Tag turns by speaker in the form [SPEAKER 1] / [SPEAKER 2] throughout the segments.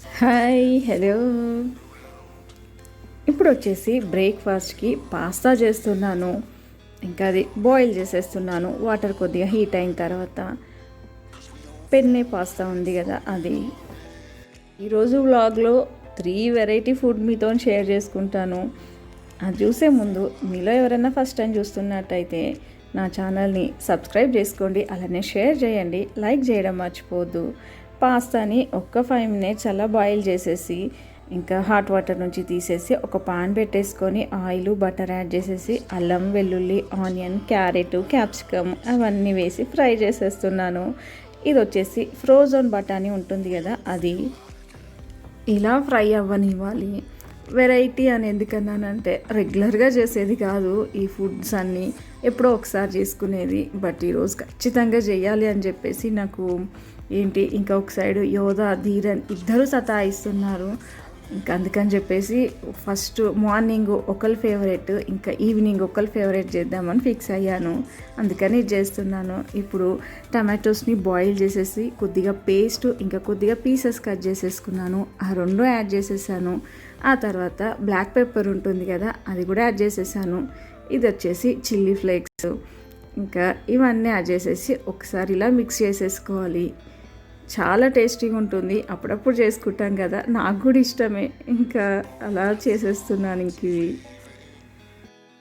[SPEAKER 1] Hi hello. ఇప్పుడు వచ్చేసి బ్రేక్ఫాస్ట్కి పాస్తా చేస్తున్నాను. ఇంకా అది బాయిల్ చేసేస్తున్నాను. వాటర్ కొద్దిగా హీట్ అయిన తర్వాత పెన్నే పాస్తా ఉంది కదా అది. ఈరోజు వ్లాగ్లో 3 వెరైటీ ఫుడ్ మీతో షేర్ చేసుకుంటాను. అది చూసే ముందు మీలో ఎవరైనా ఫస్ట్ టైం చూస్తున్నట్టయితే నా ఛానల్ని సబ్స్క్రైబ్ చేసుకోండి, అలానే షేర్ చేయండి, లైక్ చేయడం మర్చిపోవద్దు. పాస్తాని ఒక్క 5 మినిట్స్ అలా బాయిల్ చేసేసి ఇంకా హాట్ వాటర్ నుంచి తీసేసి ఒక పాన్ పెట్టేసుకొని ఆయిల్ బటర్ యాడ్ చేసేసి అల్లం వెల్లుల్లి ఆనియన్ క్యారెట్ క్యాప్సికమ్ అవన్నీ వేసి ఫ్రై చేసేస్తున్నాను. ఇది వచ్చేసి ఫ్రోజన్ బఠానీ ఉంటుంది కదా అది. ఇలా ఫ్రై అవ్వనివ్వాలి. వెరైటీ అని ఎందుకన్నానంటే రెగ్యులర్గా చేసేది కాదు ఈ ఫుడ్స్ అన్నీ, ఎప్పుడో ఒకసారి చేసుకునేది. బట్ ఈరోజు ఖచ్చితంగా చేయాలి అని చెప్పేసి నాకు ఇంకా ఒక సైడు యోధా ధీరన్ ఇద్దరు సతాయిస్తున్నారు. ఇంకా అందుకని చెప్పేసి ఫస్ట్ మార్నింగ్ ఒకరి ఫేవరెట్, ఇంకా ఈవినింగ్ ఒకరి ఫేవరెట్ చేద్దామని ఫిక్స్ అయ్యాను. అందుకని ఇది చేస్తున్నాను. ఇప్పుడు టమాటోస్ని బాయిల్ చేసేసి కొద్దిగా పేస్ట్ ఇంకా కొద్దిగా పీసెస్ కట్ చేసేసుకున్నాను. ఆ రెండు యాడ్ చేసేసాను. ఆ తర్వాత బ్లాక్ పెప్పర్ ఉంటుంది కదా అది కూడా యాడ్ చేసేసాను. ఇది వచ్చేసి చిల్లీ ఫ్లేక్స్, ఇంకా ఇవన్నీ యాడ్ చేసేసి ఒకసారి ఇలా మిక్స్ చేసేసుకోవాలి. చాలా టేస్టీగా ఉంటుంది. అప్పుడప్పుడు చేసుకుంటాం కదా, నాకు కూడా ఇష్టమే. ఇంకా అలా చేసేస్తున్నాను. ఇంక ఇవి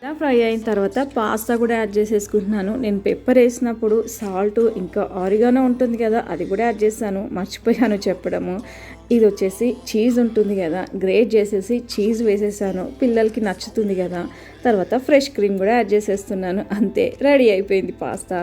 [SPEAKER 1] ఇలా ఫ్రై అయిన తర్వాత పాస్తా కూడా యాడ్ చేసేసుకుంటున్నాను. నేను పెప్పర్ వేసినప్పుడు సాల్ట్ ఇంకా ఆరిగానో ఉంటుంది కదా అది కూడా యాడ్ చేశాను, మర్చిపోయాను చెప్పడము. ఇది వచ్చేసి చీజ్ ఉంటుంది కదా, గ్రేట్ చేసేసి చీజ్ వేసేసాను, పిల్లలకి నచ్చుతుంది కదా. తర్వాత ఫ్రెష్ క్రీమ్ కూడా యాడ్ చేసేస్తున్నాను. అంతే, రెడీ అయిపోయింది పాస్తా.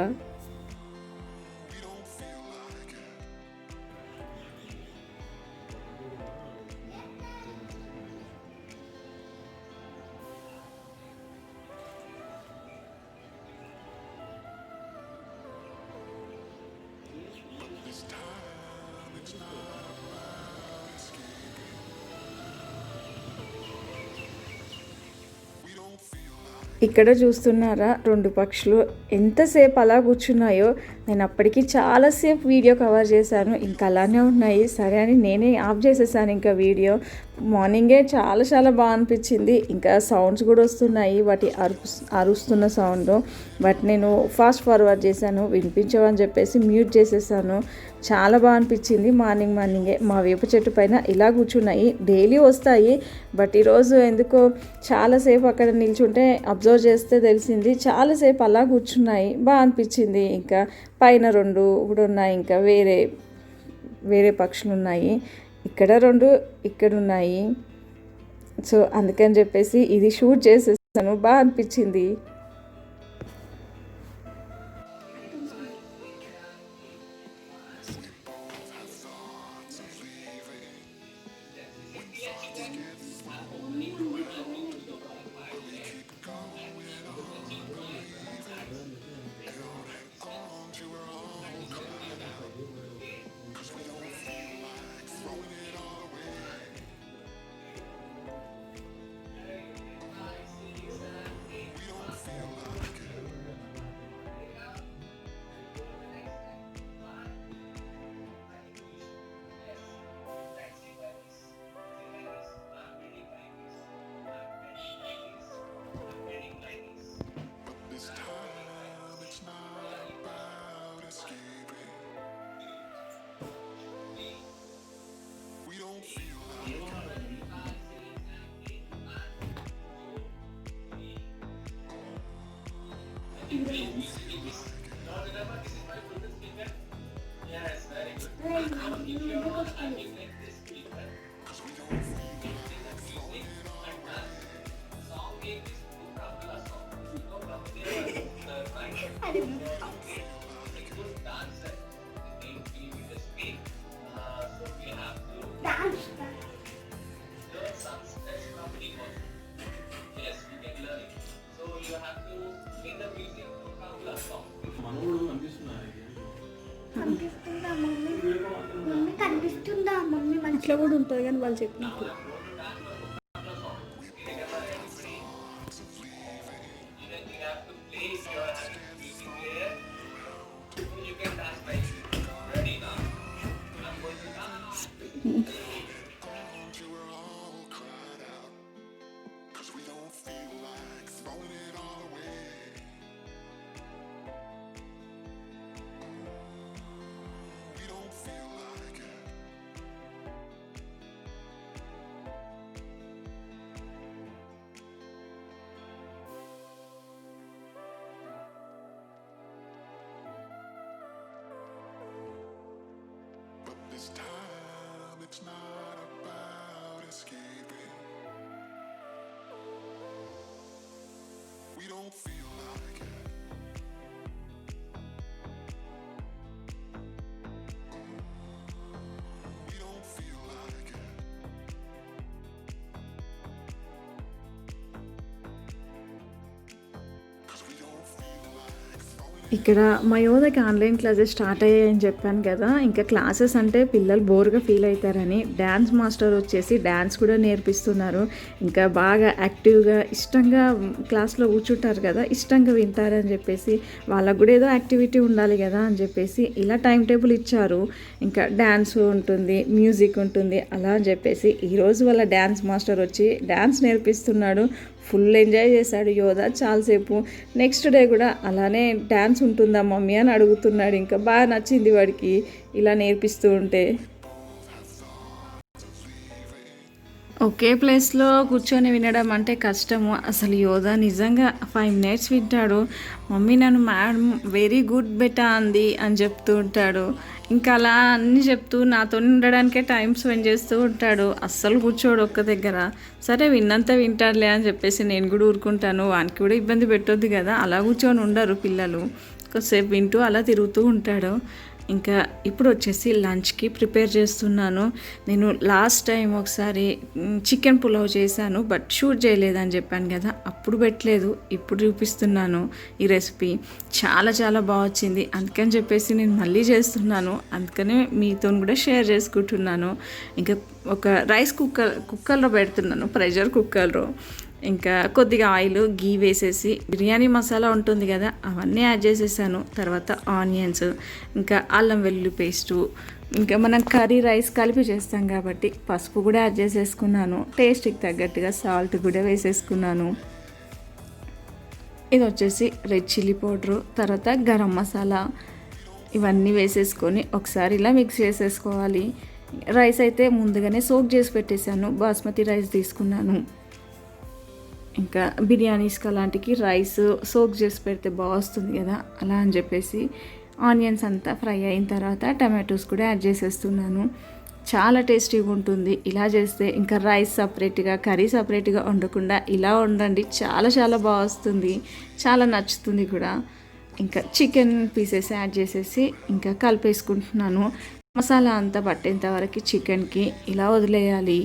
[SPEAKER 1] ఇక్కడ చూస్తున్నారా 2 పక్షులు ఎంతసేపు అలా కూర్చున్నాయో. నేను అప్పటికి చాలాసేపు వీడియో కవర్ చేశాను, ఇంకా అలానే ఉన్నాయి. సరే అని నేనే ఆఫ్ చేసేసాను ఇంకా వీడియో. మార్నింగే చాలా చాలా బాగా అనిపించింది. ఇంకా సౌండ్స్ కూడా వస్తున్నాయి, వాటి అరుస్తున్న సౌండ్. బట్ నేను ఫాస్ట్ ఫార్వర్డ్ చేశాను, వినిపించవని చెప్పేసి మ్యూట్ చేసేసాను. చాలా బాగా అనిపించింది. మార్నింగే మా వేప చెట్టు పైన ఇలా కూర్చున్నాయి. డైలీ వస్తాయి, బట్ ఈరోజు ఎందుకో చాలాసేపు అక్కడ నిల్చుంటే అబ్జర్వ్ చేస్తే తెలిసింది చాలాసేపు అలా కూర్చున్నాయి. బాగా అనిపించింది. ఇంకా పైన 2 కూడా ఉన్నాయి, ఇంకా వేరే వేరే పక్షులు ఉన్నాయి. ఇక్కడ 2 ఇక్కడ ఉన్నాయి. సో అందుకని చెప్పేసి ఇది షూట్ చేసేస్తాను. బాగా అనిపించింది. ఇట్లా కూడా ఉంటుంది కానీ వాళ్ళు చెప్పినప్పుడు.
[SPEAKER 2] not about escaping. We don't feel like it. We don't feel like it. Cause we don't feel like throwing
[SPEAKER 1] ఇక్కడ మా యోధకి ఆన్లైన్ క్లాసెస్ స్టార్ట్ అయ్యాయని చెప్పాను కదా. ఇంకా క్లాసెస్ అంటే పిల్లలు బోర్గా ఫీల్ అవుతారని డ్యాన్స్ మాస్టర్ వచ్చేసి డ్యాన్స్ కూడా నేర్పిస్తున్నారు. ఇంకా బాగా యాక్టివ్గా ఇష్టంగా క్లాస్లో కూర్చుంటారు కదా, ఇష్టంగా వింటారని చెప్పేసి వాళ్ళకు కూడా ఏదో యాక్టివిటీ ఉండాలి కదా అని చెప్పేసి ఇలా టైం టేబుల్ ఇచ్చారు. ఇంకా డ్యాన్స్ ఉంటుంది, మ్యూజిక్ ఉంటుంది అలా అని చెప్పేసి ఈరోజు వాళ్ళ డ్యాన్స్ మాస్టర్ వచ్చి డ్యాన్స్ నేర్పిస్తున్నాడు. ఫుల్ ఎంజాయ్ చేశాడు యోధ చాలాసేపు. నెక్స్ట్ డే కూడా అలానే డ్యాన్స్ ఉంటుందా మమ్మీ అని అడుగుతున్నాడు. ఇంకా బాగా నచ్చింది వాడికి ఇలా నేర్పిస్తూ ఉంటే. ఒకే ప్లేస్లో కూర్చొని వినడం అంటే కష్టము. అసలు యోధ నిజంగా 5 minutes వింటాడు. మమ్మీ నన్ను మేడం వెరీ గుడ్ బెటా అంది అని చెప్తూ ఉంటాడు. ఇంకా అలా అన్నీ చెప్తూ నాతో ఉండడానికే టైం స్పెండ్ చేస్తూ ఉంటాడు. అస్సలు కూర్చోడు ఒక్క దగ్గర. సరే విన్నంత వింటాడులే అని చెప్పేసి నేను కూడా ఊరుకుంటాను. వానికి కూడా ఇబ్బంది పెట్టొద్దు కదా, అలా కూర్చొని ఉండరు పిల్లలు. కొద్దిసేపు వింటూ అలా తిరుగుతూ ఉంటాడు. ఇంకా ఇప్పుడు వచ్చేసి లంచ్కి ప్రిపేర్ చేస్తున్నాను. నేను లాస్ట్ టైం ఒకసారి చికెన్ పులావ్ చేశాను, బట్ షూట్ చేయలేదని చెప్పాను కదా, అప్పుడు పెట్టలేదు. ఇప్పుడు చూపిస్తున్నాను ఈ రెసిపీ. చాలా చాలా బాగా వచ్చింది. అందుకని చెప్పేసి నేను మళ్ళీ చేస్తున్నాను. అందుకనే మీతో కూడా షేర్ చేసుకుంటున్నాను. ఇంకా ఒక రైస్ కుక్కర్లో పెడుతున్నాను, ప్రెషర్ కుక్కర్లో. ఇంకా కొద్దిగా ఆయిల్ గీ వేసేసి బిర్యానీ మసాలా ఉంటుంది కదా అవన్నీ యాడ్ చేసేసాను. తర్వాత ఆనియన్స్, ఇంకా అల్లం వెల్లుల్లి పేస్టు, ఇంకా మనం కర్రీ రైస్ కలిపి చేస్తాం కాబట్టి పసుపు కూడా యాడ్ చేసేసుకున్నాను. టేస్ట్కి తగ్గట్టుగా సాల్ట్ కూడా వేసేసుకున్నాను. ఇది వచ్చేసి రెడ్ చిల్లీ పౌడరు, తర్వాత గరం మసాలా, ఇవన్నీ వేసేసుకొని ఒకసారి ఇలా మిక్స్ చేసేసుకోవాలి. రైస్ అయితే ముందుగానే సోక్ చేసి పెట్టేశాను. బాస్మతి రైస్ తీసుకున్నాను. ఇంకా బిర్యానీస్కి అలాంటికి రైస్ సోక్ చేసి పెడితే బాగా వస్తుంది కదా, అలా అని చెప్పేసి ఆనియన్స్ అంతా ఫ్రై అయిన తర్వాత టమాటోస్ కూడా యాడ్ చేసేస్తున్నాను. చాలా టేస్టీగా ఉంటుంది ఇలా చేస్తే. ఇంకా రైస్ సపరేట్గా కర్రీ సపరేట్గా వండకుండా ఇలా వండండి, చాలా చాలా బాగా వస్తుంది, చాలా నచ్చుతుంది కూడా. ఇంకా చికెన్ పీసెస్ యాడ్ చేసేసి ఇంకా కలిపేసుకుంటున్నాను. మసాలా అంతా పట్టేంత వరకు చికెన్కి ఇలా వదిలేయాలి.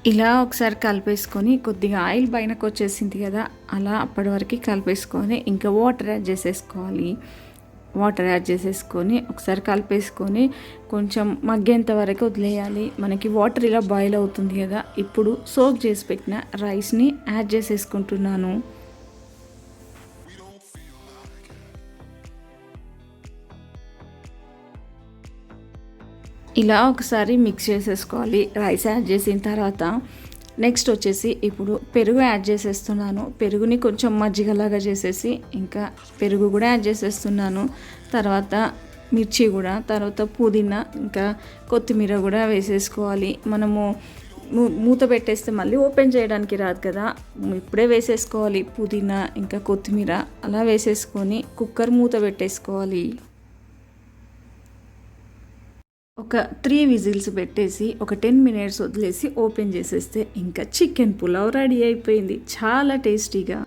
[SPEAKER 1] ఇలా ఒకసారి కలిపేసుకొని కొద్దిగా ఆయిల్ పైనకు వచ్చేసింది కదా, అలా అప్పటి వరకు కలిపేసుకొని ఇంకా వాటర్ యాడ్ చేసేసుకోవాలి. వాటర్ యాడ్ చేసేసుకొని ఒకసారి కలిపేసుకొని కొంచెం మగ్గేంత వరకు వదిలేయాలి. మనకి వాటర్ ఇలా బాయిల్ అవుతుంది కదా, ఇప్పుడు సోక్ చేసి పెట్టిన రైస్ని యాడ్ చేసేసుకుంటున్నాను. ఇలా ఒకసారి మిక్స్ చేసేసుకోవాలి రైస్ యాడ్ చేసిన తర్వాత. నెక్స్ట్ వచ్చేసి ఇప్పుడు పెరుగు యాడ్ చేసేస్తున్నాను. పెరుగుని కొంచెం మజ్జిగలాగా చేసేసి ఇంకా పెరుగు కూడా యాడ్ చేసేస్తున్నాను. తర్వాత మిర్చి కూడా, తర్వాత పుదీనా, ఇంకా కొత్తిమీర కూడా వేసేసుకోవాలి. మనము మూత పెట్టేస్తే మళ్ళీ ఓపెన్ చేయడానికి రాదు కదా, ఇప్పుడే వేసేసుకోవాలి. పుదీనా ఇంకా కొత్తిమీర అలా వేసేసుకొని కుక్కర్ మూత పెట్టేసుకోవాలి. ఒక 3 విజిల్స్ పెట్టేసి ఒక 10 minutes వదిలేసి ఓపెన్ చేసేస్తే ఇంకా చికెన్ పులావ్ రెడీ అయిపోయింది. చాలా టేస్టీగా,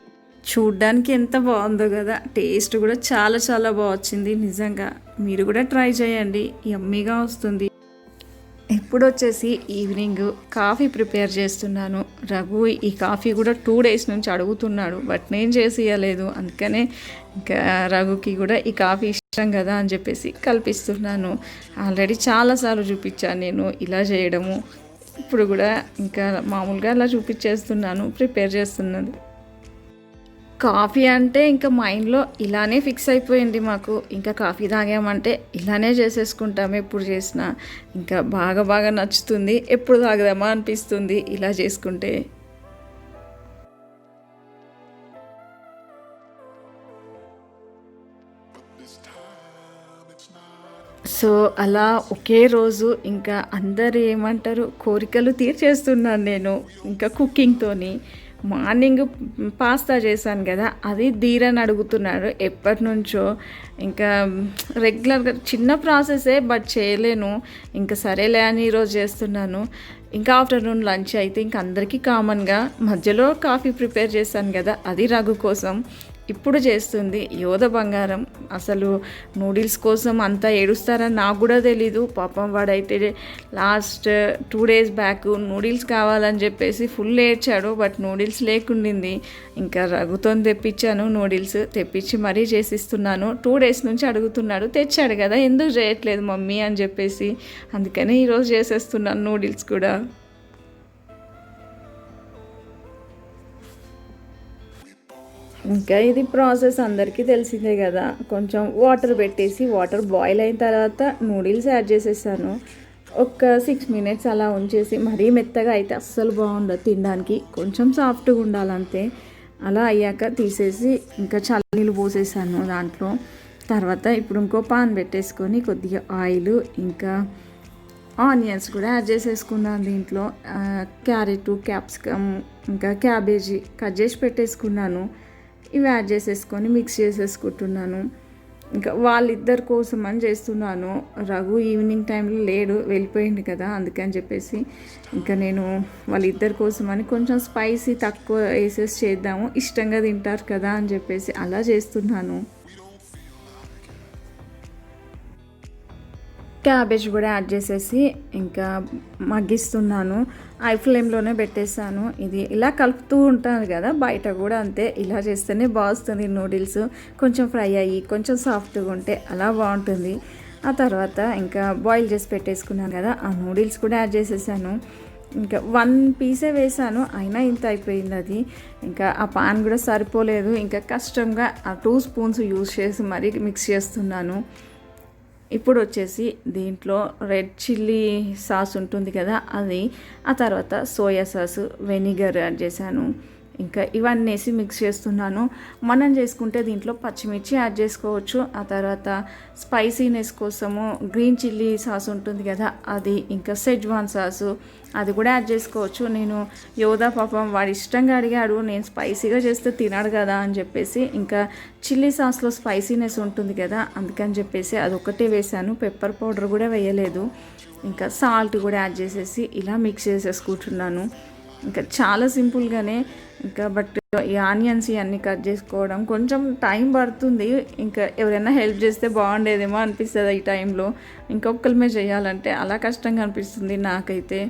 [SPEAKER 1] చూడ్డానికి ఎంత బాగుందో కదా, టేస్ట్ కూడా చాలా చాలా బాగా వచ్చింది. నిజంగా మీరు కూడా ట్రై చేయండి, యమ్మీగా వస్తుంది. ఇప్పుడు వచ్చేసి ఈవినింగ్ కాఫీ ప్రిపేర్ చేస్తున్నాను. రఘు ఈ కాఫీ కూడా 2 days నుంచి అడుగుతున్నాడు, బట్ నేను చేసి ఇవ్వలేదు. అందుకనే ఇంకా రఘుకి కూడా ఈ కాఫీ ఇష్టం కదా అని చెప్పేసి కల్పిస్తున్నాను. ఆల్రెడీ చాలాసార్లు చూపించాను నేను ఇలా చేయడము. ఇప్పుడు కూడా ఇంకా మామూలుగా అలా చూపించేస్తున్నాను, ప్రిపేర్ చేస్తున్నాను. కాఫీ అంటే ఇంకా మైండ్లో ఇలానే ఫిక్స్ అయిపోయింది మాకు. ఇంకా కాఫీ తాగామంటే ఇలానే చేసేసుకుంటాము ఎప్పుడు చేసినా. ఇంకా బాగా బాగా నచ్చుతుంది, ఎప్పుడు తాగదామా అనిపిస్తుంది ఇలా చేసుకుంటే. సో అలా ఒకే రోజు ఇంకా అందరు ఏమంటారు కోరికలు తీర్చేస్తున్నాను నేను ఇంకా కుకింగ్తోని. మార్నింగ్ పాస్తా చేశాను కదా, అది ధీరని అడుగుతున్నాడు ఎప్పటి నుంచో. ఇంకా రెగ్యులర్గా చిన్న ప్రాసెసే బట్ చేయలేను. ఇంకా సరేలే అని ఈరోజు చేస్తున్నాను. ఇంకా ఆఫ్టర్నూన్ లంచ్ అయితే ఇంక అందరికీ కామన్గా మధ్యలో కాఫీ ప్రిపేర్ చేశాను కదా, అది రఘు కోసం. ఇప్పుడు చేస్తుంది యోధ బంగారం. అసలు నూడిల్స్ కోసం అంతా ఏడుస్తారని నాకు కూడా తెలీదు. పాపం వాడైతే లాస్ట్ 2 days బ్యాక్ నూడిల్స్ కావాలని చెప్పేసి ఫుల్ ఏడ్చాడు. బట్ నూడిల్స్ లేకుండింది. ఇంకా రఘుతో తెప్పించాను నూడిల్స్. తెప్పించి మరీ చేసిస్తున్నాను. 2 days నుంచి అడుగుతున్నాడు, తెచ్చాడు కదా ఎందుకు చేయట్లేదు మమ్మీ అని చెప్పేసి. అందుకని ఈరోజు చేసేస్తున్నాను నూడిల్స్ కూడా. ఇంకా ఇది ప్రాసెస్ అందరికీ తెలిసిందే కదా. కొంచెం వాటర్ పెట్టేసి వాటర్ బాయిల్ అయిన తర్వాత నూడిల్స్ యాడ్ చేసేసాను. ఒక 6 minutes అలా ఉంచేసి, మరీ మెత్తగా అయితే అస్సలు బాగుండదు తినడానికి, కొంచెం సాఫ్ట్గా ఉండాలంతే. అలా అయ్యాక తీసేసి ఇంకా చల్లనీళ్ళు పోసేసాను దాంట్లో. తర్వాత ఇప్పుడు ఇంకో పాన్ పెట్టేసుకొని కొద్దిగా ఆయిల్ ఇంకా ఆనియన్స్ కూడా యాడ్ చేసేసుకున్నాను దీంట్లో. క్యారెట్, క్యాప్సికమ్ ఇంకా క్యాబేజీ కట్ చేసి పెట్టేసుకున్నాను. ఇవి యాడ్ చేసేసుకొని మిక్స్ చేసేసుకుంటున్నాను. ఇంకా వాళ్ళిద్దరి కోసం అని చేస్తున్నాను. రఘు ఈవినింగ్ టైంలో లేడు, వెళ్ళిపోయింది కదా, అందుకని చెప్పేసి ఇంకా నేను వాళ్ళిద్దరి కోసం అని కొంచెం స్పైసీ తక్కువ వేసేసి చేద్దాము, ఇష్టంగా తింటారు కదా అని చెప్పేసి అలా చేస్తున్నాను. క్యాబేజ్ కూడా యాడ్ చేసేసి ఇంకా మగ్గిస్తున్నాను. ఐ ఫ్లేమ్లోనే పెట్టేశాను. ఇది ఇలా కలుపుతూ ఉంటాను కదా, బయట కూడా అంతే. ఇలా చేస్తేనే బాగుంటుంది నూడిల్స్. కొంచెం ఫ్రై అయ్యి కొంచెం సాఫ్ట్గా ఉంటే అలా బాగుంటుంది. ఆ తర్వాత ఇంకా బాయిల్ చేసి పెట్టేసుకున్నాను కదా, ఆ నూడిల్స్ కూడా యాడ్ చేసేసాను. ఇంకా 1 piece వేసాను, అయినా ఇంత అయిపోయింది అది. ఇంకా ఆ పాన్ కూడా సరిపోలేదు. ఇంకా కష్టంగా ఆ 2 spoons యూజ్ చేసి మరీ మిక్స్ చేస్తున్నాను. ఇప్పుడు వచ్చేసి దీంట్లో రెడ్ చిల్లీ సాస్ ఉంటుంది కదా అది, ఆ తర్వాత సోయా సాస్, వెనిగర్ యాడ్ చేశాను. ఇంకా ఇవన్నీ వేసి మిక్స్ చేస్తున్నాను. మనం చేసుకుంటే దీంట్లో పచ్చిమిర్చి యాడ్ చేసుకోవచ్చు. ఆ తర్వాత స్పైసీనెస్ కోసము గ్రీన్ చిల్లీ సాస్ ఉంటుంది కదా అది, ఇంకా సెజ్వాన్ సాసు అది కూడా యాడ్ చేసుకోవచ్చు. నేను యోధా పాపం వాడు ఇష్టంగా అడిగాడు, నేను స్పైసీగా చేస్తే తినాడు కదా అని చెప్పేసి ఇంకా చిల్లీ సాస్లో స్పైసీనెస్ ఉంటుంది కదా, అందుకని చెప్పేసి అదొక్కటే వేసాను. పెప్పర్ పౌడర్ కూడా వేయలేదు. ఇంకా సాల్ట్ కూడా యాడ్ చేసేసి ఇలా మిక్స్ చేసేసుకుంటున్నాను. ఇంకా చాలా సింపుల్గానే. ఇంకా బట్ ఈ ఆనియన్స్ ఇవన్నీ కట్ చేసుకోవడం కొంచెం టైం పడుతుంది. ఇంకా ఎవరైనా హెల్ప్ చేస్తే బాగుండేదేమో అనిపిస్తుంది ఈ టైంలో. ఇంకొకరిమే చేయాలంటే అలా కష్టంగా అనిపిస్తుంది నాకైతే.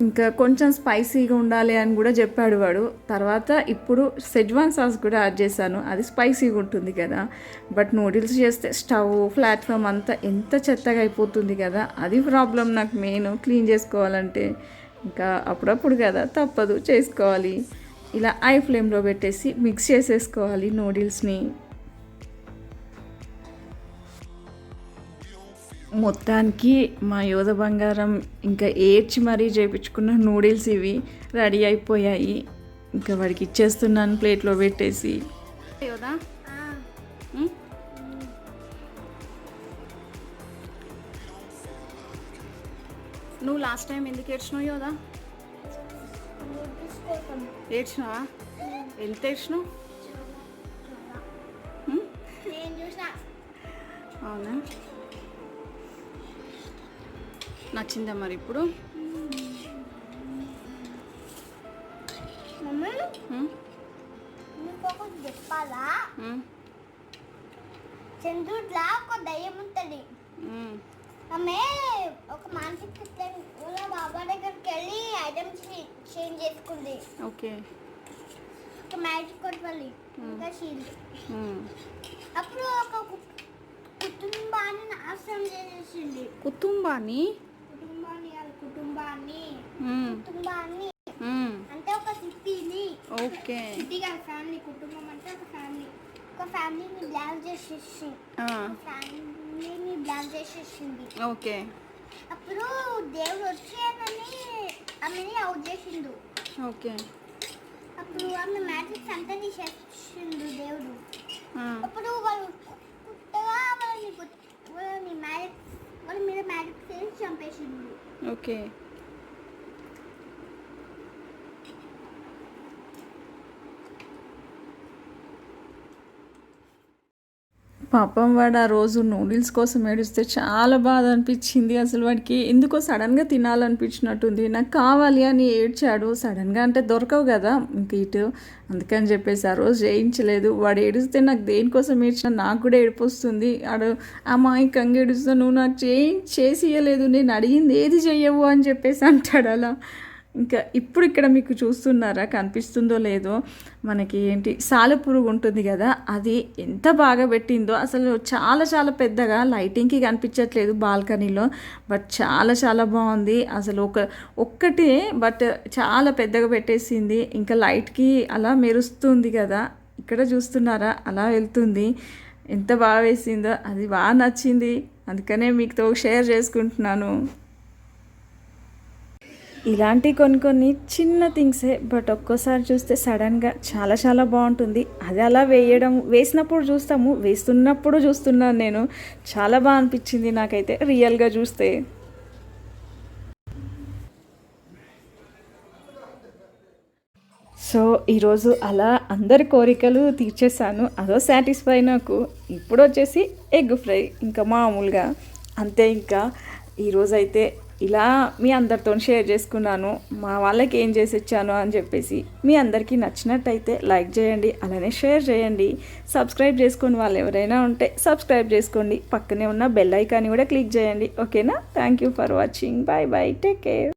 [SPEAKER 1] ఇంకా కొంచెం స్పైసీగా ఉండాలి అని కూడా చెప్పాడు వాడు. తర్వాత ఇప్పుడు సెజ్వాన్ సాస్ కూడా యాడ్ చేశాను, అది స్పైసీగా ఉంటుంది కదా. బట్ నూడిల్స్ చేస్తే స్టవ్ ప్లాట్ఫామ్ అంతా ఎంత చెత్తగా అయిపోతుంది కదా, అది ప్రాబ్లం నాకు మెయిన్. క్లీన్ చేసుకోవాలంటే ఇంకా అప్పుడప్పుడు కదా, తప్పదు, చేసుకోవాలి. ఇలా ఐ ఫ్లేమ్లో పెట్టేసి మిక్స్ చేసేసుకోవాలి నూడిల్స్ని. మొత్తానికి మా యోధ బంగారం ఇంకా ఏడ్చి మరీ చేయించుకున్న నూడిల్స్ ఇవి రెడీ అయిపోయాయి. ఇంకా వాడికి ఇచ్చేస్తున్నాను ప్లేట్లో పెట్టేసి. యోధా నువ్వు లాస్ట్ టైం ఎందుకు ఏడ్చినావు యోధా? ఏడ్చినావా? ఎంత ఏడ్చినావు? అవునా? నచ్చిందా మరి ఇప్పుడు?
[SPEAKER 3] చెప్పాలా? చంద్రుడిలా ఒక దయ్యం ఉంటుంది. ఆమె ఒక మానసిక వాళ్ళ బాబా దగ్గరికి వెళ్ళి ఐటమ్స్ చేంజ్ చేసుకుంది.
[SPEAKER 1] ఓకే.
[SPEAKER 3] ఒక మ్యాజిక్ కొట్టాలి ఇంకా షీల్డ్. అప్పుడు ఒక కుటుంబాన్ని నాశనం చేసేసింది.
[SPEAKER 1] కుటుంబాన్ని
[SPEAKER 3] అంటే ఒక సిటీని.
[SPEAKER 1] ఓకే.
[SPEAKER 3] సిటీ కాదు, ఫ్యామిలీ. కుటుంబం అంటే ఒక ఫ్యామిలీ. ఒక ఫ్యామిలీని బ్లాక్ చేసేసింది.
[SPEAKER 1] ఓకే.
[SPEAKER 3] అప్పుడు దేవుడు వచ్చి ఆమెని అవుట్ చేసిండు.
[SPEAKER 1] ఓకే.
[SPEAKER 3] అప్పుడు ఆమె మ్యాజిక్స్ అంతా తీసేసిండు దేవుడు. అప్పుడు వాళ్ళు కొత్తగా వాళ్ళని మ్యాజిక్
[SPEAKER 1] ఓకే. పాపం వాడు ఆ రోజు నూడిల్స్ కోసం ఏడిస్తే చాలా బాధ అనిపించింది. అసలు వాడికి ఎందుకో సడన్గా తినాలనిపించినట్టుంది. నాకు కావాలి అని ఏడ్చాడు. సడన్గా అంటే దొరకవు కదా ఇంక ఇటు, అందుకని చెప్పేసి ఆ రోజు చేయించలేదు. వాడు ఏడిస్తే నాకు దేనికోసం ఏడ్చినా నాకు కూడా ఏడుపు వస్తుంది. వాడు అమాయకంగా ఏడుస్తా, నువ్వు నాకు చేసి ఇవ్వలేదు, నేను అడిగింది ఏది చెయ్యవు అని చెప్పేసి అంటాడు అలా. ఇంకా ఇప్పుడు ఇక్కడ మీకు చూస్తున్నారా, కనిపిస్తుందో లేదో, మనకి ఏంటి సాలెపురుగు ఉంటుంది కదా, అది ఎంత బాగా పెట్టిందో అసలు. చాలా చాలా పెద్దగా, లైటింగ్కి కనిపించట్లేదు బాల్కనీలో, బట్ చాలా చాలా బాగుంది అసలు. ఒక్కటే బట్ చాలా పెద్దగా పెట్టేసింది. ఇంకా లైట్కి అలా మెరుస్తుంది కదా, ఇక్కడ చూస్తున్నారా అలా వెళ్తుంది. ఎంత బాగా వేసిందో, అది బాగా నచ్చింది. అందుకనే మీతో షేర్ చేసుకుంటున్నాను. ఇలాంటి కొన్ని చిన్న థింగ్సే, బట్ ఒక్కోసారి చూస్తే సడన్గా చాలా చాలా బాగుంటుంది. అది అలా వేసినప్పుడు చూస్తాము, వేస్తున్నప్పుడు చూస్తున్నాను నేను. చాలా బాగా అనిపించింది నాకైతే రియల్గా చూస్తే. సో ఈరోజు అలా అందరి కోరికలు తీర్చేసాను. అదో సాటిస్ఫై నాకు. ఇప్పుడు వచ్చేసి ఎగ్ ఫ్రై ఇంకా మామూలుగా అంతే. ఇంకా ఈరోజైతే ఇలా మీ అందరితో షేర్ చేసుకున్నాను, మా వాళ్ళకి ఏం చేసి ఇచ్చాను అని చెప్పేసి. మీ అందరికీ నచ్చినట్టయితే లైక్ చేయండి, అలానే షేర్ చేయండి. సబ్స్క్రైబ్ చేసుకుని వాళ్ళు ఎవరైనా ఉంటే సబ్స్క్రైబ్ చేసుకోండి. పక్కనే ఉన్న బెల్ ఐకాన్ని కూడా క్లిక్ చేయండి. ఓకేనా? Thank you for watching. Bye bye, take care.